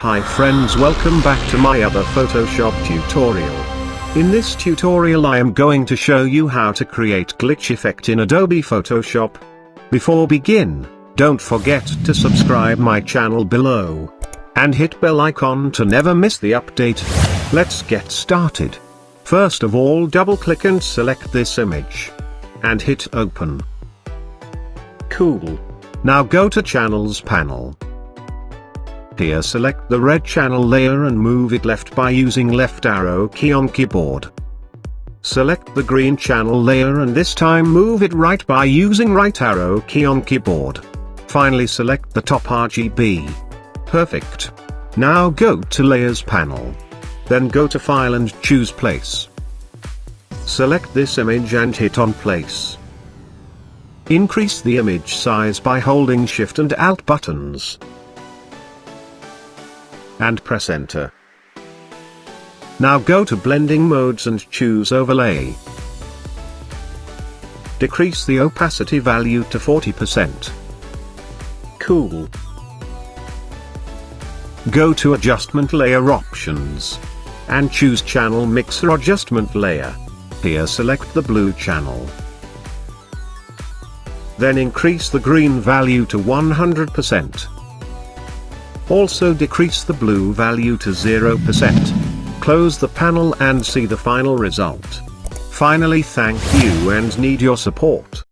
Hi friends, welcome back to my other Photoshop tutorial. In this tutorial I am going to show you how to create glitch effect in Adobe Photoshop. Before begin, don't forget to subscribe my channel below. And hit bell icon to never miss the update. Let's get started. First of all, double click and select this image. And hit open. Cool. Now go to Channels panel. Here select the red channel layer and move it left by using left arrow key on keyboard. Select the green channel layer and this time move it right by using right arrow key on keyboard. Finally select the top RGB. Perfect. Now go to Layers panel. Then go to File and choose Place. Select this image and hit on Place. Increase the image size by holding Shift and Alt buttons. And press Enter. Now go to Blending Modes and choose Overlay. Decrease the opacity value to 40%. Cool. Go to Adjustment Layer Options. And choose Channel Mixer Adjustment Layer. Here select the blue channel. Then increase the green value to 100%. Also decrease the blue value to 0%. Close the panel and see the final result. Finally, thank you and need your support.